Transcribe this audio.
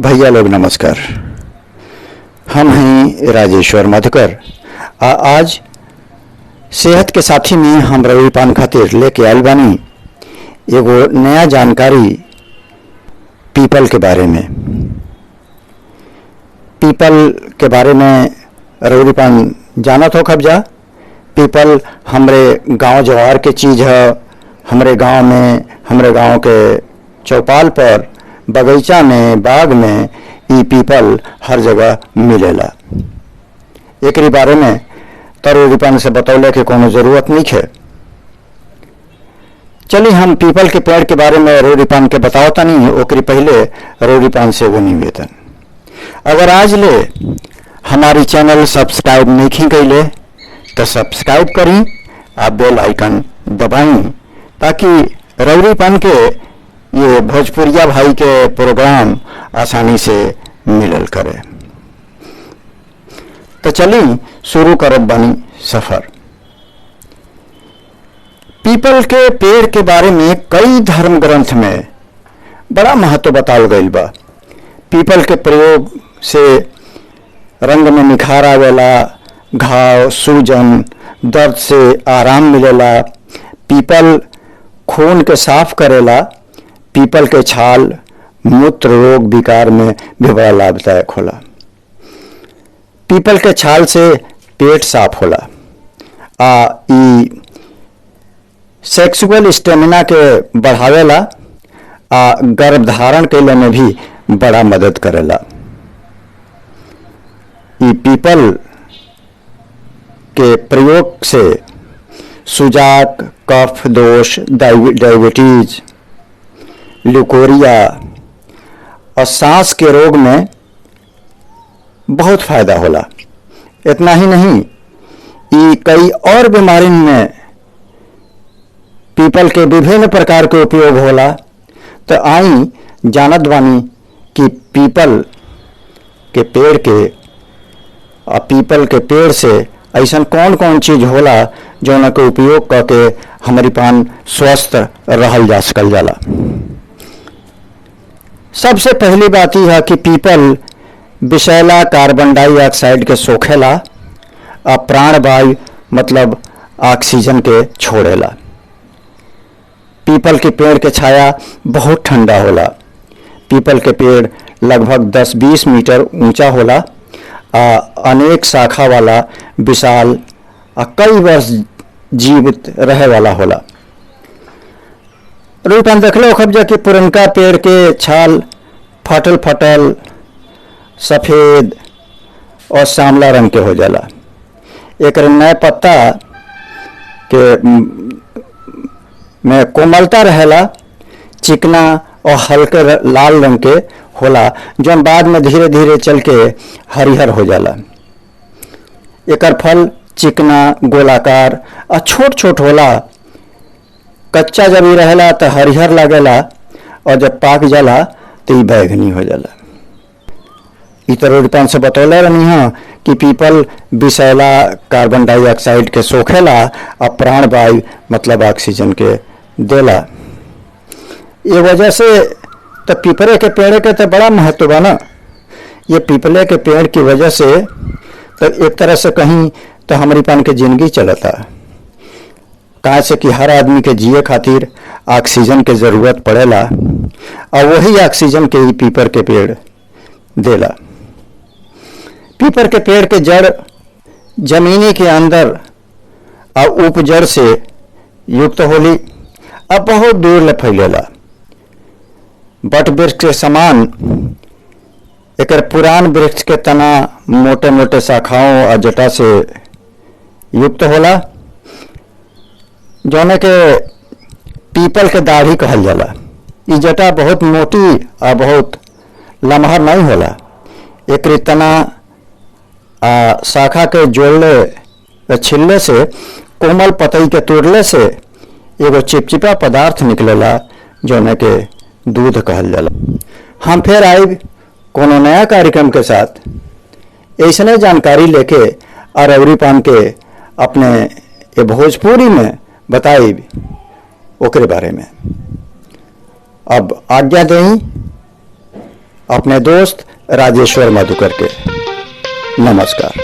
भैया लोग नमस्कार। हम हैं राजेश्वर मधुकर। आज सेहत के साथी में हम रवि पान खातिर लेके आयल बानी एगो नया जानकारी पीपल के बारे में। पीपल के बारे में रवि पान जानत हो कब्जा। पीपल हमरे गांव जवार के चीज़ है। हमरे गांव में, हमरे गांव के चौपाल पर, बगीचा में, बाग में ई पीपल हर जगह मिलेला। एकरी बारे में तरोरीपन से बतौले के कोनो जरूरत नहीं है। चलिए हम पीपल के पेड़ के बारे में रोरीपान के बतावता नहीं। ओकरी पहले रोरीपान से वो निवेदन, अगर आज ले हमारी चैनल सब्सक्राइब नहीं कैले तो सब्सक्राइब करी, आप बेल आइकन दबाई ताकि रोरीपान के ये भोजपुरिया भाई के प्रोग्राम आसानी से मिलल करे। तो चलिए शुरू करब बनी सफर। पीपल के पेड़ के बारे में कई धर्म ग्रंथ में बड़ा महत्व बताल गईल बा। पीपल के प्रयोग से रंग में निखार आवेला, घाव, सूजन, दर्द से आराम मिलेला। पीपल खून के साफ करेला। पीपल के छाल मूत्र रोग विकार में भी बड़ा लाभदायक होला। पीपल के छाल से पेट साफ होला। ई सेक्सुअल स्टेमिना के बढ़ावेला। गर्भधारण कैले में भी बड़ा मदद करेला। ई पीपल के प्रयोग से सुजाक, कफ दोष, डायबिटीज, ल्यूकोरिया और सांस के रोग में बहुत फायदा होला। इतना ही नहीं, ये कई और बीमारी में पीपल के विभिन्न प्रकार के उपयोग होला। तो आई जानत बानी कि पीपल के पेड़ के और पीपल के पेड़ से ऐसा कौन कौन चीज होला जो के उपयोग करके हमारी पान स्वस्थ रहल जा सकल जाला। सबसे पहली बात यह है कि पीपल विषैला कार्बन डाइऑक्साइड के सोखेला और प्राणवायु मतलब ऑक्सीजन के छोड़ेला। पीपल के पेड़ के छाया बहुत ठंडा होला। पीपल के पेड़ लगभग 10-20 मीटर ऊंचा होला। अनेक शाखा वाला, विशाल और कई वर्ष जीवित रहे वाला होला। रूपन देख लो कब्जा कि पुरनका पेड़ के छाल फटल फटल सफ़ेद और सांवला रंग के हो जाला। एक नए पत्ता के में कोमलता रहेला, चिकना और हल्के लाल रंग के होला, जो बाद में धीरे धीरे चल के हरिहर हो जाला। एकर फल चिकना, गोलाकार और छोट छोट होला। कच्चा जब ही रहेला तो हरिहर लगेला और जब पाक जाला तो ये बैगनी हो जाला। इतरोरीपन से बतौले रहनी है कि पीपल विषैला कार्बन डाइऑक्साइड के सोखेला और प्राणवायु मतलब ऑक्सीजन के देला। ये वजह से तो पीपले के पेड़ के तो बड़ा महत्व बा ना। ये पीपले के पेड़ की वजह से तो एक तरह से कहीं तो हमारी पान के जिंदगी चलता। कहा से कि हर आदमी के जिए खातिर ऑक्सीजन के जरूरत पड़ेला और वही ऑक्सीजन के ही पीपर के पेड़ देला। पीपर के पेड़ के जड़ जमीनी के अंदर और उपजड़ से युक्त होली अब बहुत दूर ले फैलेला। बट वृक्ष के समान एकर पुरान वृक्ष के तना मोटे मोटे शाखाओं और जटा से युक्त होला, जौने के पीपल के दाढ़ी कहल जाला। ई जटा बहुत मोटी और बहुत लमहर नहीं होला। एक तना शाखा के जोड़ले छिलने से, कोमल पतई के तोड़ले से एगो चिपचिपा पदार्थ निकलेला जौने के दूध कहल जाला। हम फिर आए कोनो नया कार्यक्रम के साथ ऐसने जानकारी लेके और रोरीपान के अपने ये भोजपुरी में बताई ओकरे बारे में। अब आज्ञा दें। अपने दोस्त राजेश्वर मधुकर के। नमस्कार।